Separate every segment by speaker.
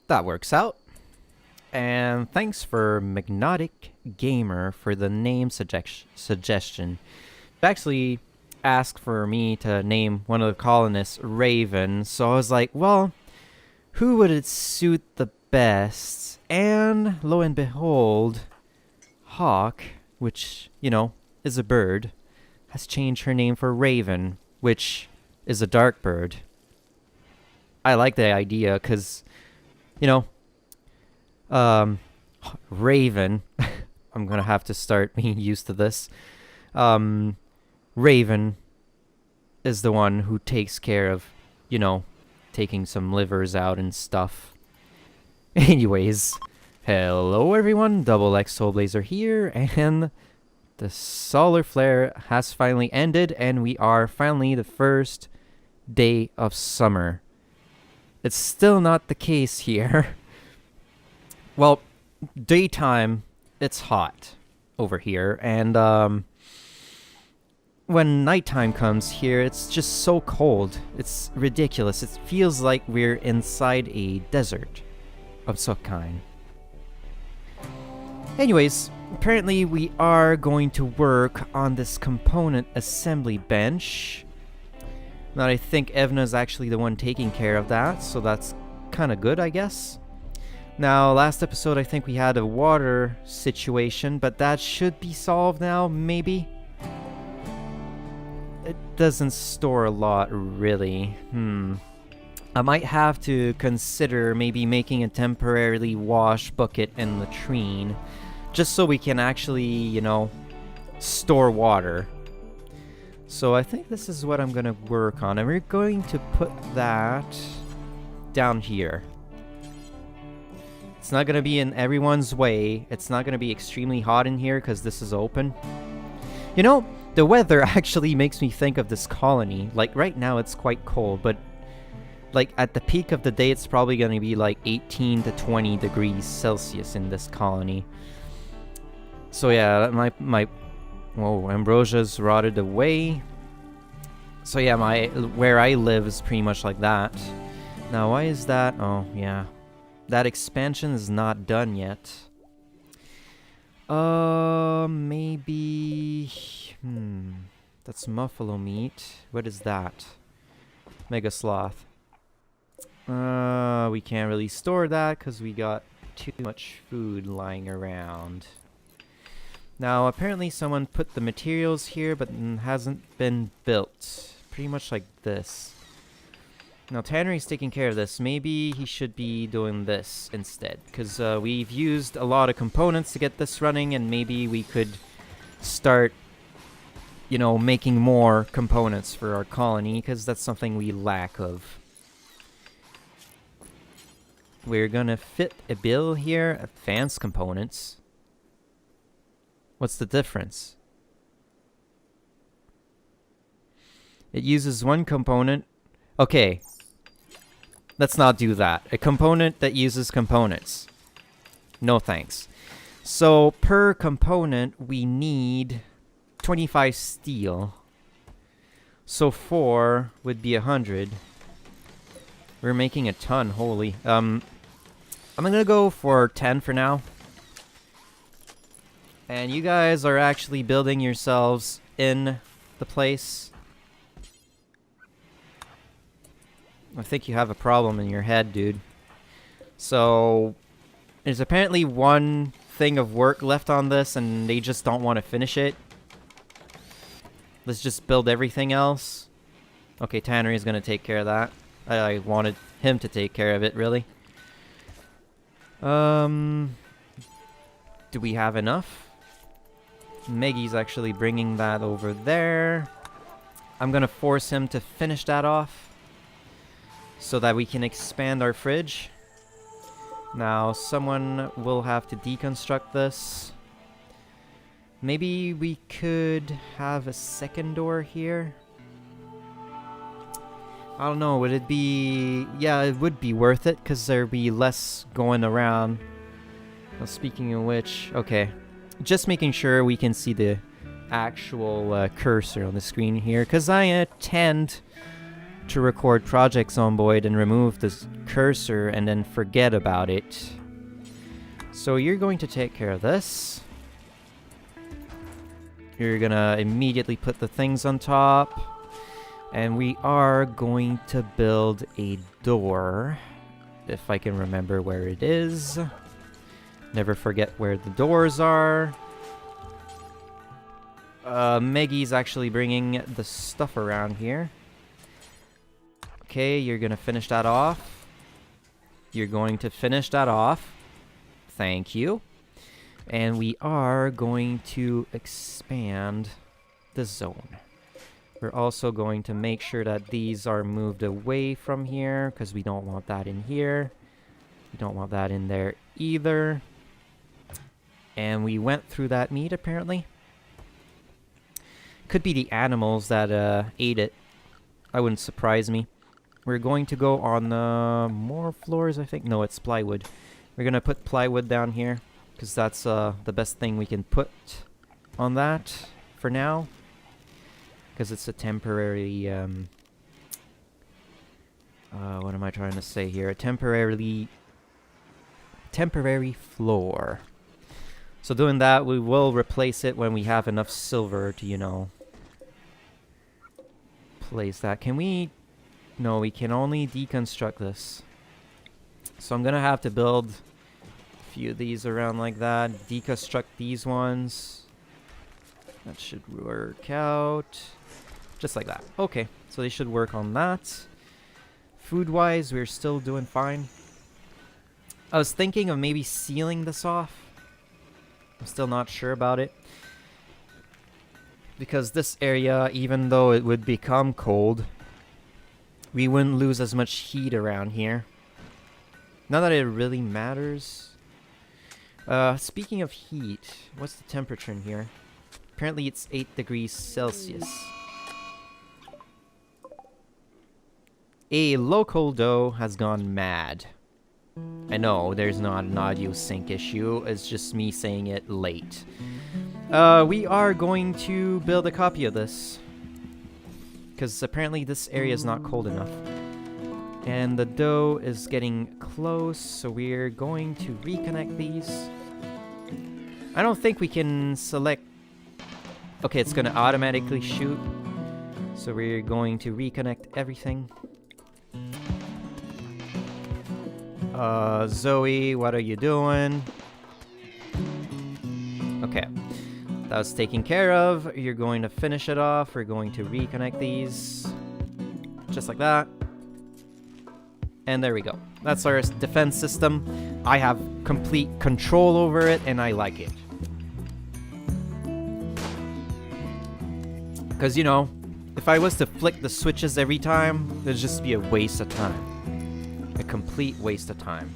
Speaker 1: That works out. And thanks for Magnetic Gamer for the name suggestion. They actually asked for me to name one of the colonists Raven, so I was like, well, who would it suit the best? And lo and behold, Hawk, which, is a bird, has changed her name for Raven, which is a dark bird. I like the idea because, you know, Raven. I'm gonna have to start being used to this. Raven is the one who takes care of, taking some livers out and stuff. Anyways, hello everyone, Double X Soulblazer here, and the solar flare has finally ended, and we are finally the first day of summer. It's still not the case here. Well, daytime, it's hot over here, and when nighttime comes here, it's just so cold. It's ridiculous. It feels like we're inside a desert of some kind. Anyways, apparently we are going to work on this component assembly bench. Now I think Evna's actually the one taking care of that, so that's kind of good, I guess. Now, last episode I think we had a water situation, but that should be solved now, maybe? It doesn't store a lot, really. I might have to consider maybe making a temporarily wash bucket and latrine, just so we can actually, store water. So I think this is what I'm gonna work on, and we're going to put that down here. It's not gonna be in everyone's way. It's not gonna be extremely hot in here because this is open. The weather actually makes me think of this colony. Like, right now it's quite cold, but like at the peak of the day it's probably gonna be like 18 to 20 degrees Celsius in this colony. So yeah, whoa, Ambrosia's rotted away. So yeah, where I live is pretty much like that. Now why is that? Oh yeah, that expansion is not done yet. Maybe... That's buffalo meat. What is that? Mega sloth. We can't really store that because we got too much food lying around. Now, apparently someone put the materials here, but hasn't been built. Pretty much like this. Now, Tannery's taking care of this. Maybe he should be doing this instead, because we've used a lot of components to get this running, and maybe we could start, making more components for our colony, because that's something we lack of. We're gonna fit a bill here, advanced components. What's the difference? It uses one component. Okay. Let's not do that. A component that uses components. No thanks. So, per component, we need 25 steel. So 4 would be 100. We're making a ton, holy. I'm gonna go for 10 for now. And you guys are actually building yourselves in the place. I think you have a problem in your head, dude. So, there's apparently one thing of work left on this, and they just don't want to finish it. Let's just build everything else. Okay, Tannery is going to take care of that. I wanted him to take care of it, really. Do we have enough? Maggie's actually bringing that over there. I'm going to force him to finish that off, so that we can expand our fridge. Now, someone will have to deconstruct this. Maybe we could have a second door here. I don't know, would it be... Yeah, it would be worth it, because there'd be less going around. Well, speaking of which, okay. Just making sure we can see the actual cursor on the screen here, because I tend to record Project Zomboid and remove this cursor and then forget about it. So you're going to take care of this. You're gonna immediately put the things on top. And we are going to build a door, if I can remember where it is. Never forget where the doors are. Maggie's actually bringing the stuff around here. Okay, you're gonna finish that off. You're going to finish that off. Thank you. And we are going to expand the zone. We're also going to make sure that these are moved away from here, because we don't want that in here. We don't want that in there either. And we went through that meat, apparently. Could be the animals that ate it. I wouldn't surprise me. We're going to go on more floors, I think. No, it's plywood. We're going to put plywood down here, because that's the best thing we can put on that for now. Because it's a temporary, what am I trying to say here? A temporary floor. So doing that, we will replace it when we have enough silver to, you know, place that. Can we? No, we can only deconstruct this. So I'm gonna have to build a few of these around like that. Deconstruct these ones. That should work out. Just like that. Okay, so they should work on that. Food-wise, we're still doing fine. I was thinking of maybe sealing this off. I'm still not sure about it. Because this area, even though it would become cold, we wouldn't lose as much heat around here. Not that it really matters. Speaking of heat, what's the temperature in here? Apparently it's 8 degrees Celsius. A local doe has gone mad. I know, there's not an audio sync issue, it's just me saying it late. We are going to build a copy of this. Because apparently this area is not cold enough. And the doe is getting close, so we're going to reconnect these. I don't think we can select... Okay, it's going to automatically shoot. So we're going to reconnect everything. Zoe, what are you doing? Okay. That was taken care of. You're going to finish it off. We're going to reconnect these. Just like that. And there we go. That's our defense system. I have complete control over it, and I like it. Because, you know, if I was to flick the switches every time, it'd just be a waste of time. A complete waste of time.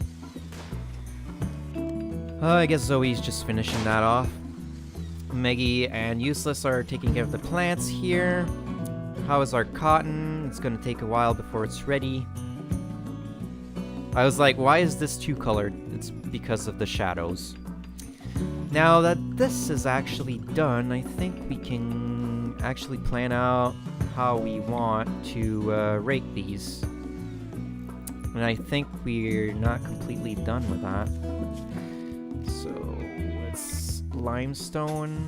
Speaker 1: I guess Zoe's just finishing that off. Meggie and Useless are taking care of the plants here. How is our cotton? It's gonna take a while before it's ready. I was like, why is this two-colored? It's because of the shadows. Now that this is actually done, I think we can actually plan out how we want to rake these. And I think we're not completely done with that. So, it's limestone.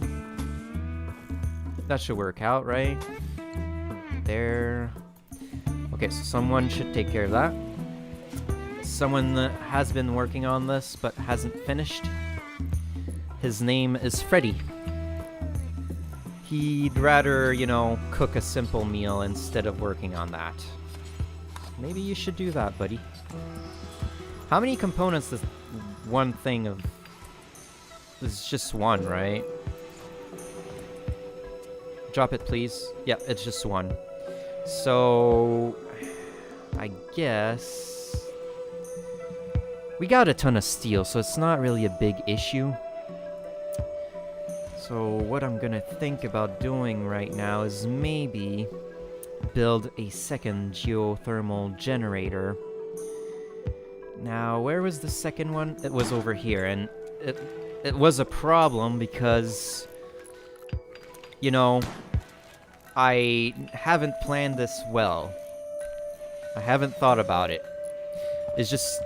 Speaker 1: That should work out, right? There. Okay, so someone should take care of that. Someone that has been working on this but hasn't finished. His name is Freddy. He'd rather, you know, cook a simple meal instead of working on that. Maybe you should do that, buddy. How many components does one thing of... It's just one, right? Drop it, please. Yep, it's just one. So... I guess... We got a ton of steel, so it's not really a big issue. So what I'm gonna think about doing right now is maybe build a second geothermal generator. Now, where was the second one? It was over here, and it was a problem because, you know, I haven't planned this well. I haven't thought about it. It's just...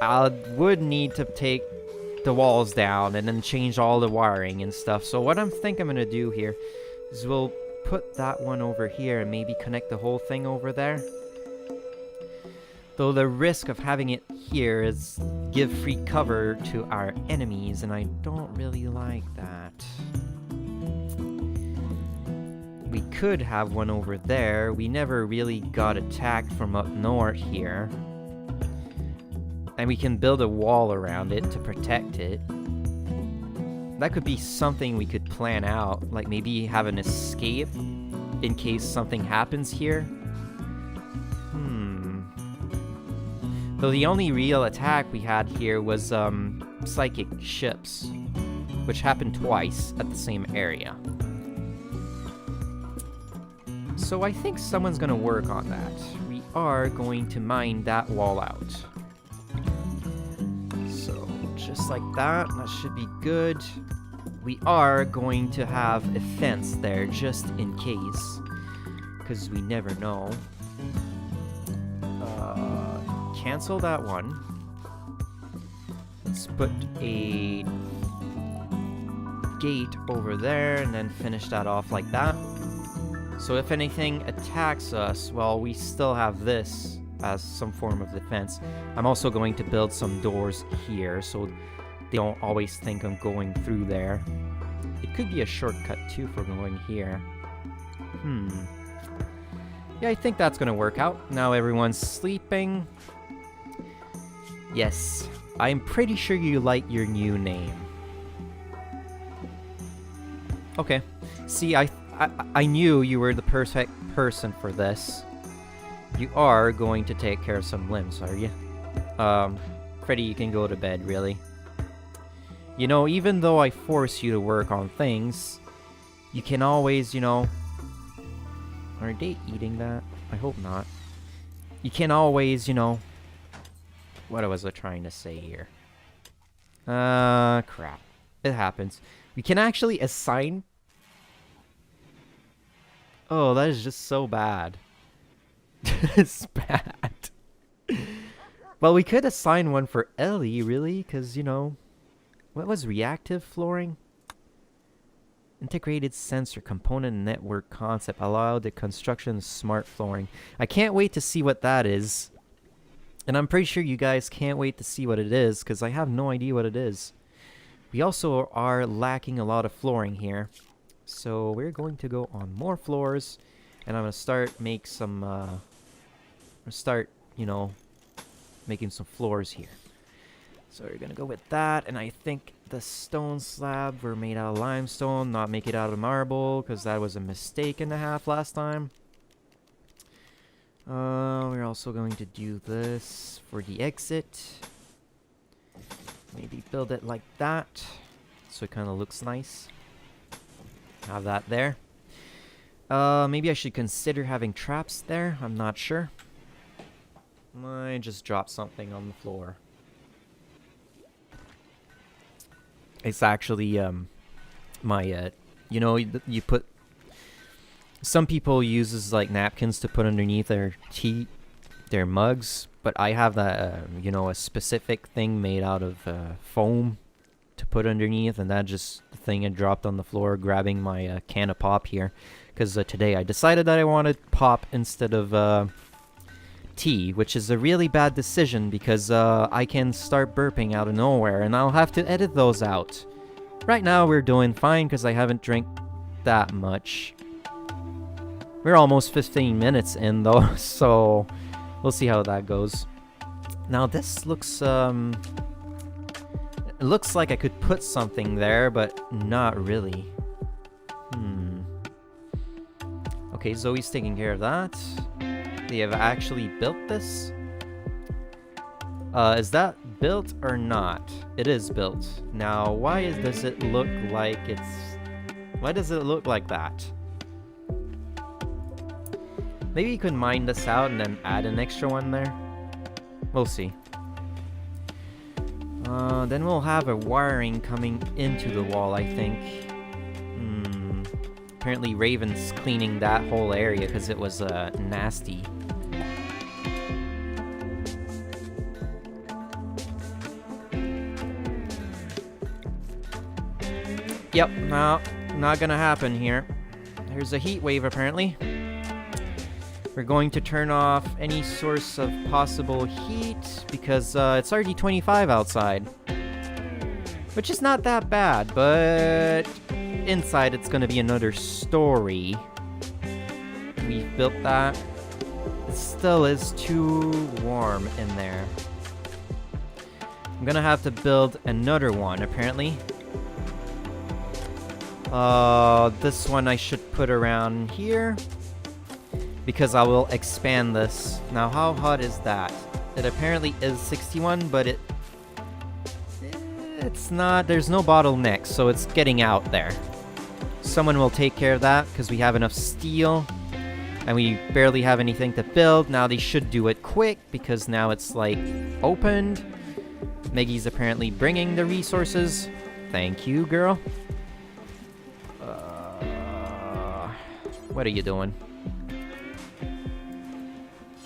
Speaker 1: I would need to take the walls down and then change all the wiring and stuff. So what I'm gonna do here is we'll put that one over here and maybe connect the whole thing over there. Though the risk of having it here is give free cover to our enemies, and I don't really like that. We could have one over there. We never really got attacked from up north here. And we can build a wall around it to protect it. That could be something we could plan out, like maybe have an escape in case something happens here. Though the only real attack we had here was psychic ships, which happened twice at the same area. So I think someone's gonna work on that. We are going to mine that wall out. So just like that, that should be good. We are going to have a fence there just in case, because we never know. Cancel that one. Let's put a gate over there and then finish that off like that. So if anything attacks us, well, we still have this as some form of defense. I'm also going to build some doors here so they don't always think I'm going through there. It could be a shortcut too for going here. Yeah, I think that's gonna work out. Now everyone's sleeping. Yes, I'm pretty sure you like your new name. Okay. See, I knew you were the perfect person for this. You are going to take care of some limbs, are you? Freddy, you can go to bed, really. You know, even though I force you to work on things, you can always, you know... Are they eating that? I hope not. You can always, you know... What was I trying to say here? Crap. It happens. We can actually assign... Oh, that is just so bad. It's bad. Well, we could assign one for Ellie, really, because, you know... What was reactive flooring? Integrated sensor component network concept allowed the construction of smart flooring. I can't wait to see what that is. And I'm pretty sure you guys can't wait to see what it is, because I have no idea what it is. We also are lacking a lot of flooring here. So we're going to go on more floors, and I'm going to start you know, making some floors here. So we're going to go with that, and I think the stone slab were made out of limestone, not make it out of marble, because that was a mistake and a half last time. We're also going to do this for the exit. Maybe build it like that, so it kind of looks nice. Have that there. Maybe I should consider having traps there. I'm not sure. I just dropped something on the floor. It's actually my you know, you put... Some people uses like napkins to put underneath their tea, their mugs, but I have that, you know, a specific thing made out of foam to put underneath, and that just the thing had dropped on the floor, grabbing my can of pop here, because today I decided that I wanted pop instead of tea, which is a really bad decision because I can start burping out of nowhere, and I'll have to edit those out. Right now we're doing fine because I haven't drank that much. We're almost 15 minutes in though, so we'll see how that goes. Now this looks, it looks like I could put something there, but not really. Okay, Zoe's taking care of that. They have actually built this. Is that built or not? It is built. Now, why does it look like it's... Why does it look like that? Maybe you could mine this out and then add an extra one there. We'll see. Then we'll have a wiring coming into the wall, I think. Apparently Raven's cleaning that whole area because it was nasty. Yep, no, not gonna happen here. There's a heat wave, apparently. We're going to turn off any source of possible heat because it's already 25 outside. Which is not that bad, but inside it's gonna be another story. We've built that. It still is too warm in there. I'm gonna have to build another one, apparently. This one I should put around here. Because I will expand this. Now, how hot is that? It apparently is 61, but it's not... There's no bottleneck, so it's getting out there. Someone will take care of that, because we have enough steel. And we barely have anything to build. Now they should do it quick, because now it's, like, opened. Meggy's apparently bringing the resources. Thank you, girl. What are you doing?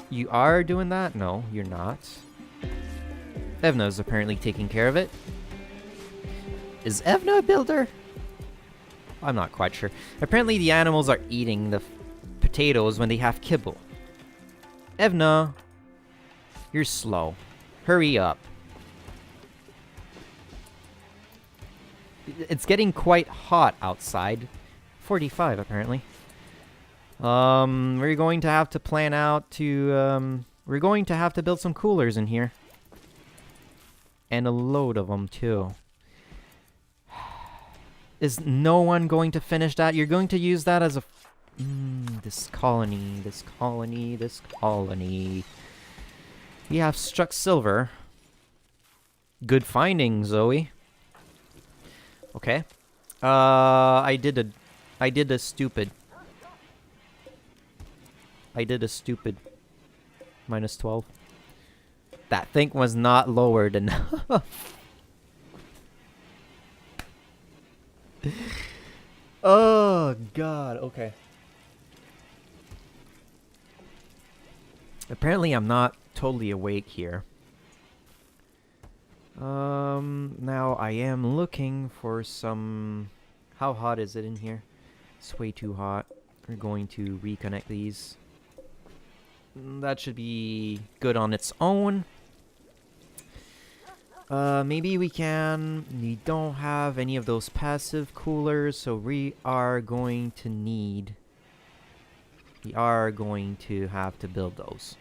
Speaker 1: You are doing that? No, you're not. Evna's apparently taking care of it. Is Evna a builder? I'm not quite sure. Apparently the animals are eating the potatoes when they have kibble. Evna, you're slow. Hurry up. It's getting quite hot outside. 45 apparently. We're going to have to plan out to, we're going to have to build some coolers in here. And a load of them, too. Is no one going to finish that? You're going to use that as a... this colony, this colony, this colony. We have struck silver. Good finding, Zoe. Okay. I did a stupid. I did a stupid. Minus 12. That thing was not lowered enough. Oh, God. Okay. Apparently, I'm not totally awake here. Now I am looking for some... How hot is it in here? It's way too hot. We're going to reconnect these. That should be good on its own. Maybe we can... We don't have any of those passive coolers, so we are going to need... We are going to have to build those.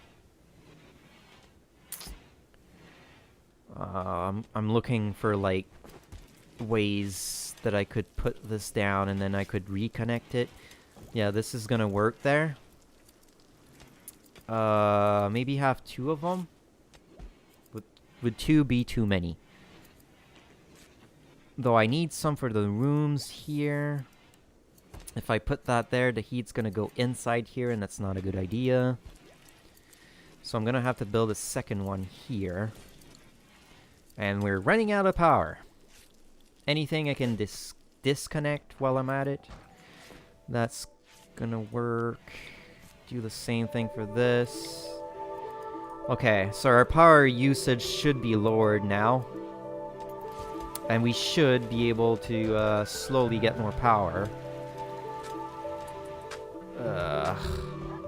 Speaker 1: I'm looking for, like, ways that I could put this down and then I could reconnect it. Yeah, this is gonna work there. Maybe have two of them? Would two be too many? Though I need some for the rooms here. If I put that there, the heat's gonna go inside here, and that's not a good idea. So I'm gonna have to build a second one here. And we're running out of power. Anything I can disconnect while I'm at it. That's gonna work. Do the same thing for this. Okay, so our power usage should be lowered now. And we should be able to slowly get more power.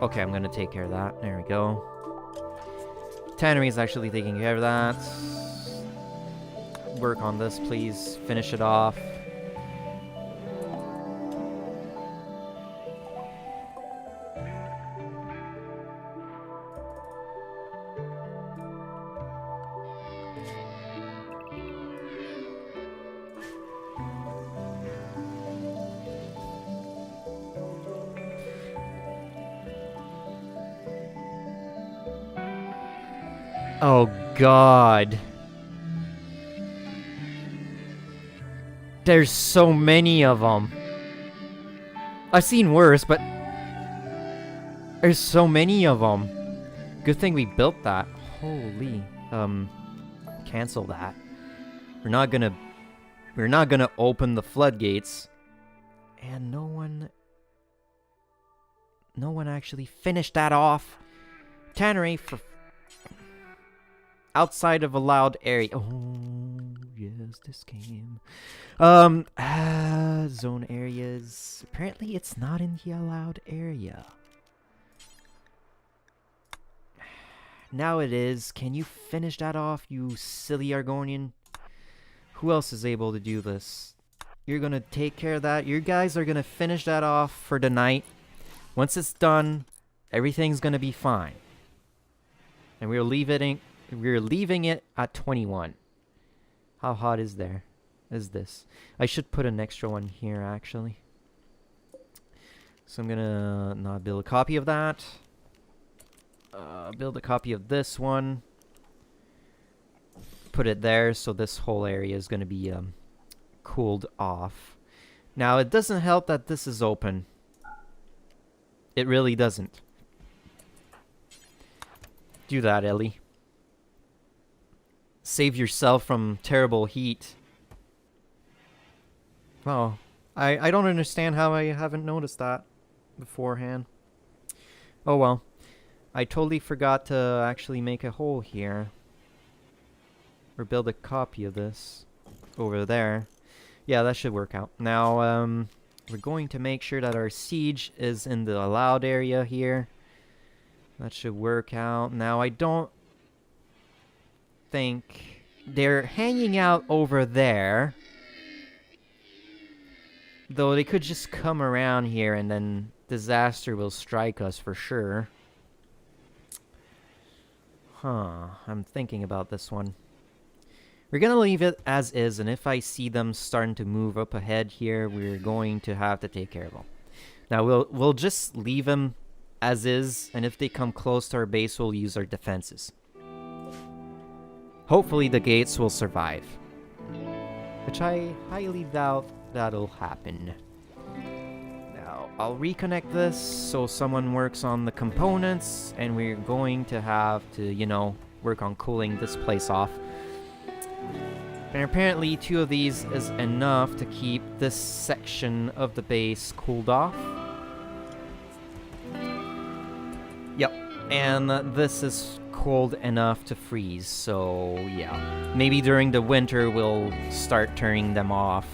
Speaker 1: Okay, I'm gonna take care of that. There we go. Tannery is actually taking care of that. Work on this, please. Finish it off. Oh, God. There's so many of them. I've seen worse, but... There's so many of them. Good thing we built that. Holy. Cancel that. We're not gonna open the floodgates. And no one actually finished that off. Tannery for... Outside of allowed area. Oh, yes. does this game? Zone areas. Apparently it's not in the allowed area. Now it is. Can you finish that off, you silly Argonian? Who else is able to do this? You're gonna take care of that. You guys are gonna finish that off for the night. Once it's done, everything's gonna be fine. And we're leaving it at 21. How hot is this? I should put an extra one here, actually. So I'm gonna not build a copy of that. Build a copy of this one. Put it there, so this whole area is gonna be cooled off. Now, it doesn't help that this is open. It really doesn't. Do that, Ellie. Save yourself from terrible heat. Oh, I don't understand how I haven't noticed that beforehand. Oh well. I totally forgot to actually make a hole here. Or build a copy of this over there. Yeah, that should work out. Now, we're going to make sure that our siege is in the allowed area here. That should work out. Now, I don't think they're hanging out over there. Though they could just come around here and then disaster will strike us for sure. Huh, I'm thinking about this one. We're gonna leave it as is, and if I see them starting to move up ahead here, we're going to have to take care of them. Now we'll just leave them as is, and if they come close to our base, we'll use our defenses. Hopefully the gates will survive, which I highly doubt that'll happen. Now I'll reconnect this so someone works on the components, and we're going to have to, you know, work on cooling this place off. And apparently 2 of these is enough to keep this section of the base cooled off. Yep, and this is cold enough to freeze, so yeah. Maybe during the winter we'll start turning them off.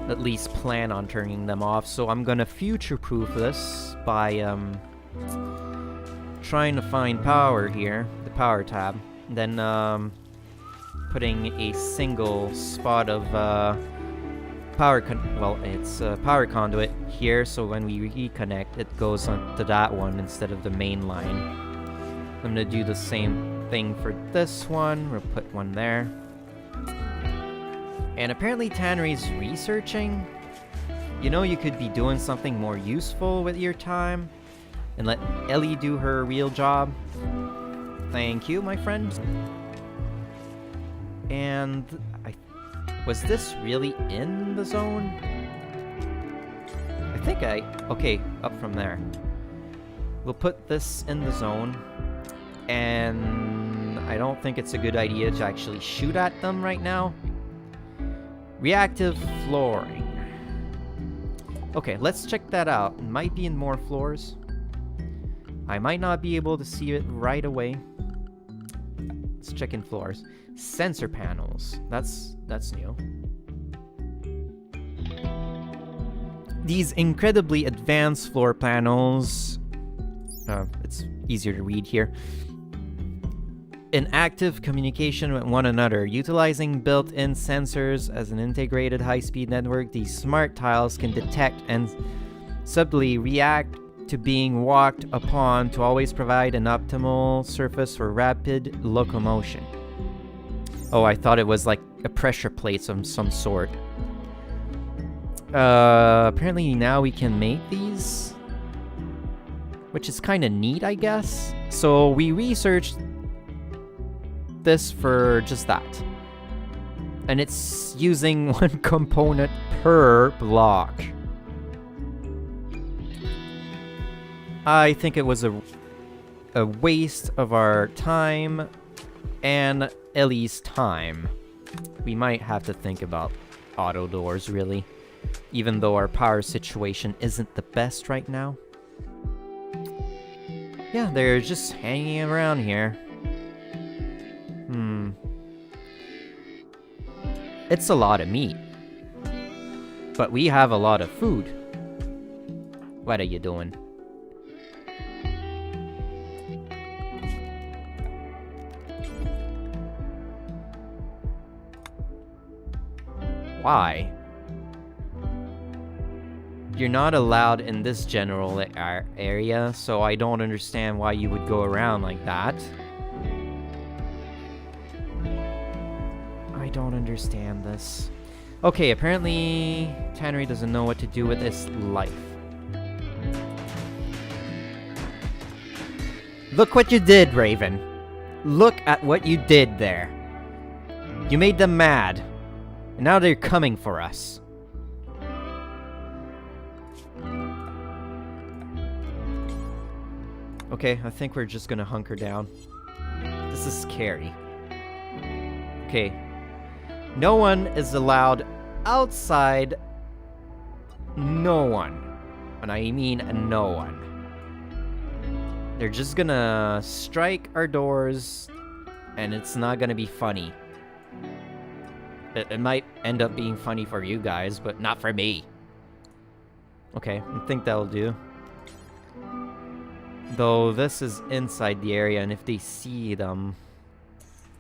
Speaker 1: At least plan on turning them off. So I'm gonna future-proof this by trying to find power here, the power tab. Then putting a single spot of power conduit here, so when we reconnect, it goes on to that one instead of the main line. I'm gonna do the same thing for this one. We'll put one there. And apparently Tannery's researching. You know, you could be doing something more useful with your time and let Ellie do her real job. Thank you, my friend. And was this really in the zone? I think okay, up from there. We'll put this in the zone, and I don't think it's a good idea to actually shoot at them right now. Reactive flooring. Okay, let's check that out. It might be in more floors. I might not be able to see it right away. Let's check in floors. Sensor panels. That's new. These incredibly advanced floor panels. It's easier to read here. In active communication with one another, utilizing built-in sensors as an integrated high-speed network, these smart tiles can detect and subtly react to being walked upon to always provide an optimal surface for rapid locomotion. Oh, I thought it was like a pressure plate of some sort. Apparently now we can make these, which is kind of neat, I guess. So we researched this for just that. And it's using 1 component per block. I think it was a waste of our time and Ellie's time. We might have to think about auto doors, really. Even though our power situation isn't the best right now. Yeah, they're just hanging around here. It's a lot of meat. But we have a lot of food. What are you doing? Why? You're not allowed in this general area, so I don't understand why you would go around like that. I don't understand this. Okay, apparently Tannery doesn't know what to do with his life. Look what you did, Raven. Look at what you did there. You made them mad. And now they're coming for us. Okay, I think we're just gonna hunker down. This is scary. Okay. No one is allowed outside. No one. And I mean no one. They're just gonna strike our doors, and it's not gonna be funny. It might end up being funny for you guys, but not for me. Okay, I think that'll do. Though this is inside the area, and if they see them...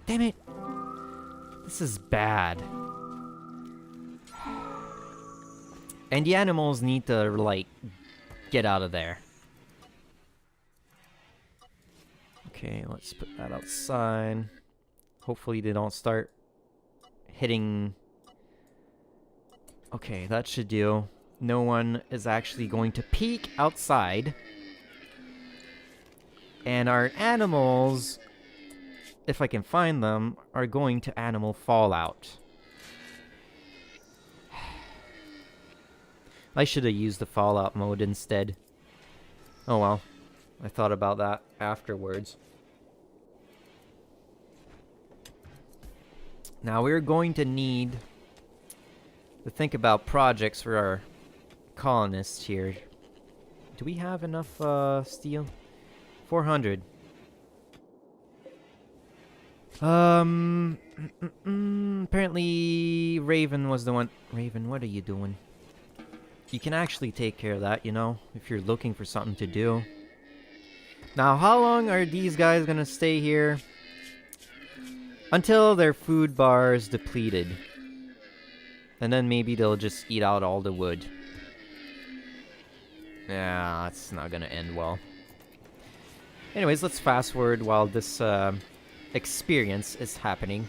Speaker 1: Damn it! This is bad. And the animals need to, like, get out of there. Okay, let's put that outside. Hopefully they don't start hitting... Okay, that should do. No one is actually going to peek outside. And our animals, if I can find them, are going to animal fallout. I should have used the fallout mode instead. Oh well. I thought about that afterwards. Now we're going to need to think about projects for our colonists here. Do we have enough steel? 400. Apparently Raven was the one. Raven, what are you doing? You can actually take care of that, you know, if you're looking for something to do. Now, how long are these guys gonna stay here? Until their food bar is depleted. And then maybe they'll just eat out all the wood. Yeah, that's not gonna end well. Anyways, let's fast forward while this experience is happening.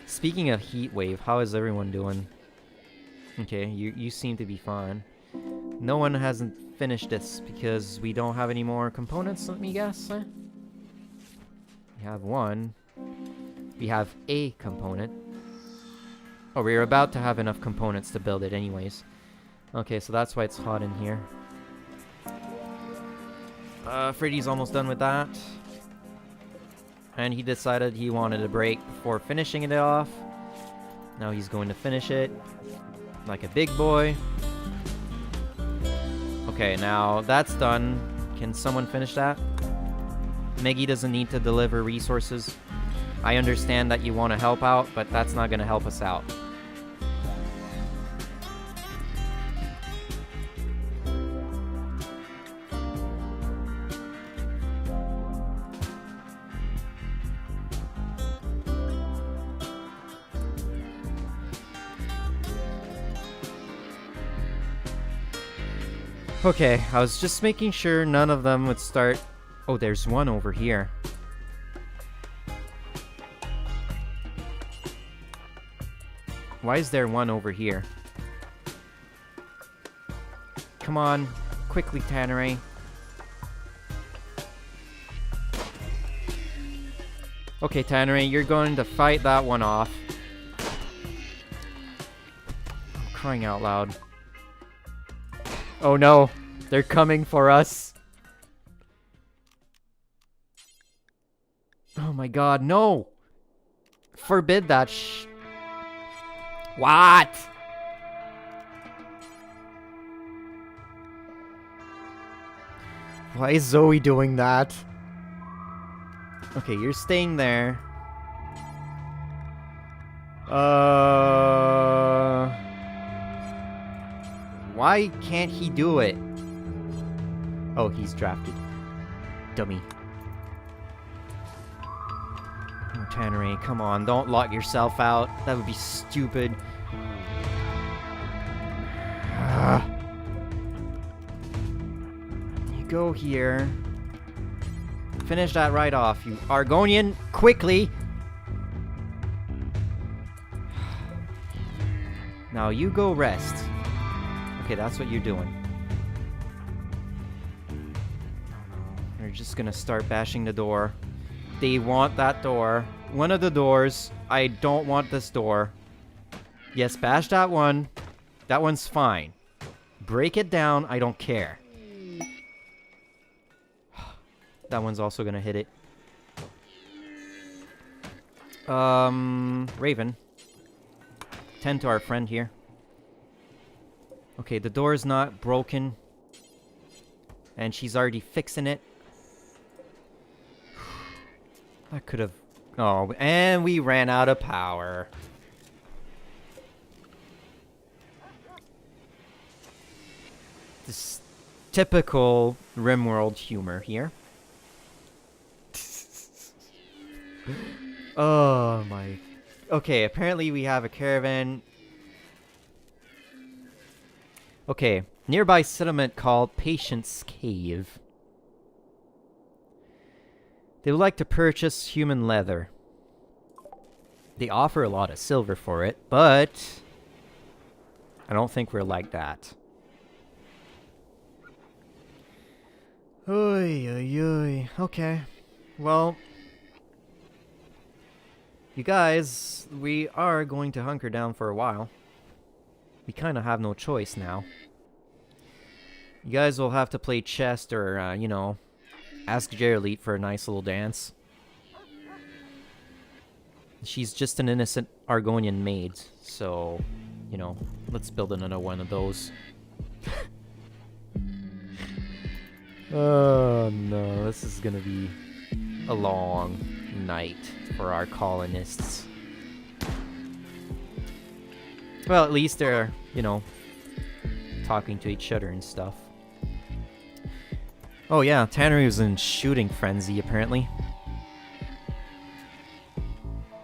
Speaker 1: Speaking of heat wave, how is everyone doing? Okay, you seem to be fine. No one hasn't finished this because we don't have any more components, let me guess. We have one. We have a component. Oh, we're about to have enough components to build it anyways. Okay, so that's why it's hot in here. Freddy's almost done with that. And he decided he wanted a break before finishing it off. Now he's going to finish it. Like a big boy. Okay, now that's done. Can someone finish that? Meggy doesn't need to deliver resources. I understand that you want to help out, but that's not going to help us out. Okay, I was just making sure none of them would start... Oh, there's one over here. Why is there one over here? Come on, quickly, Tanneray. Okay, Tanneray, you're going to fight that one off. I'm crying out loud. Oh no, they're coming for us. Oh my god, no! Forbid that What? Why is Zoe doing that? Okay, you're staying there. Why can't he do it? Oh, he's drafted. Dummy. Oh, Tanneray, come on. Don't lock yourself out. That would be stupid. You go here. Finish that right off, you Argonian. Quickly! Now you go rest. Okay, that's what you're doing. They're just gonna start bashing the door. They want that door. One of the doors. I don't want this door. Yes, bash that one. That one's fine. Break it down. I don't care. That one's also gonna hit it. Raven. Tend to our friend here. Okay, the door is not broken. And she's already fixing it. That could have... Oh, and we ran out of power. This typical Rimworld humor here. Oh my... Okay, apparently we have a caravan. Okay, nearby settlement called Patience Cave. They would like to purchase human leather. They offer a lot of silver for it, but I don't think we're like that. Oy, oy, oy. Okay. Well, you guys, we are going to hunker down for a while. We kind of have no choice now. You guys will have to play chess or, you know, ask Geraldine for a nice little dance. She's just an innocent Argonian maid, so, you know, let's build another one of those. Oh no, this is gonna be a long night for our colonists. Well, at least they're, you know, talking to each other and stuff. Oh yeah, Tannery was in shooting frenzy, apparently.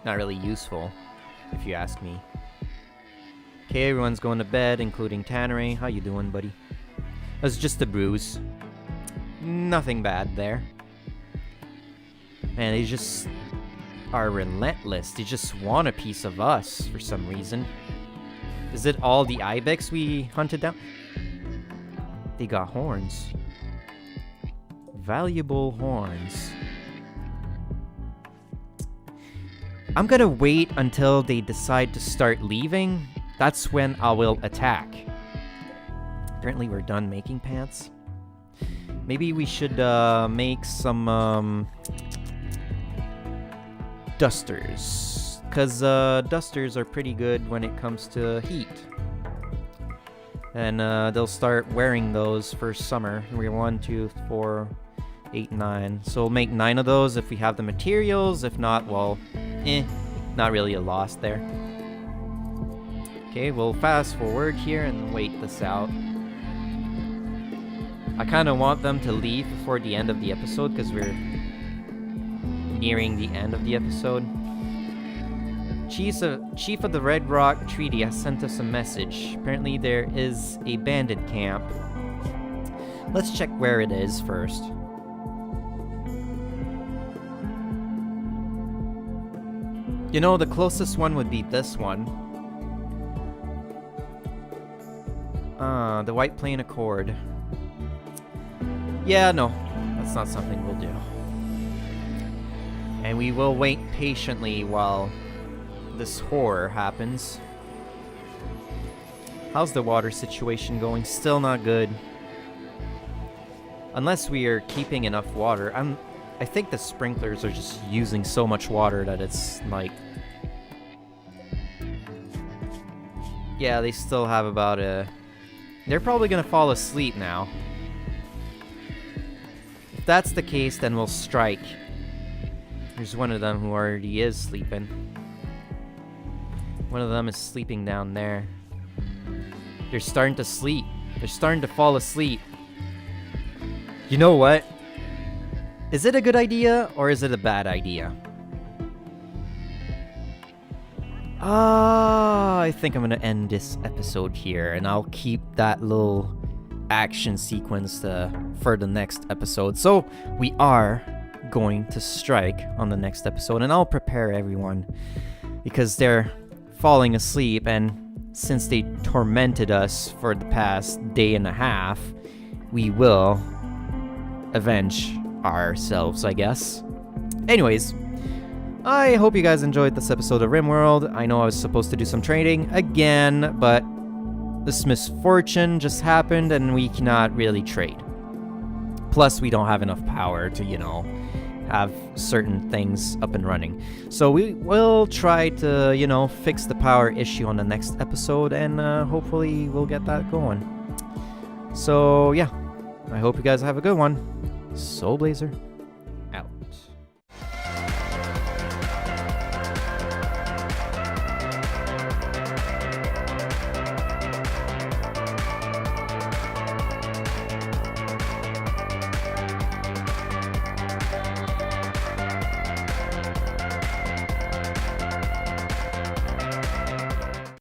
Speaker 1: Not really useful, if you ask me. Okay, everyone's going to bed, including Tannery. How you doing, buddy? That's just a bruise. Nothing bad there. Man, they just are relentless. They just want a piece of us for some reason. Is it all the ibex we hunted down? They got horns. Valuable horns. I'm gonna wait until they decide to start leaving. That's when I will attack. Apparently we're done making pants. Maybe we should make some dusters. Because dusters are pretty good when it comes to heat. And they'll start wearing those for summer. We're 1, 2, 4, 8, 9. So we'll make 9 of those if we have the materials. If not, well, not really a loss there. Okay, we'll fast forward here and wait this out. I kind of want them to leave before the end of the episode because we're nearing the end of the episode. Chief of the Red Rock Treaty has sent us a message. Apparently there is a bandit camp. Let's check where it is first. You know, the closest one would be this one. The White Plain Accord. Yeah, no. That's not something we'll do. And we will wait patiently while this horror happens. How's the water situation going? Still not good. Unless we are keeping enough water. I think the sprinklers are just using so much water that it's like... Yeah, they still have about a... They're probably gonna fall asleep now. If that's the case, then we'll strike. There's one of them who already is sleeping. One of them is sleeping down there. They're starting to sleep. They're starting to fall asleep. You know what? Is it a good idea or is it a bad idea? I think I'm gonna end this episode here, and I'll keep that little action sequence for the next episode. So we are going to strike on the next episode, and I'll prepare everyone because they're falling asleep, and since they tormented us for the past day and a half, we will avenge ourselves, I guess. Anyways, I hope you guys enjoyed this episode of Rimworld. I know I was supposed to do some trading again, but this misfortune just happened and we cannot really trade. Plus, we don't have enough power to, you know, have certain things up and running. So we will try to, you know, fix the power issue on the next episode, and hopefully we'll get that going. So yeah, I hope you guys have a good one. So Blazer.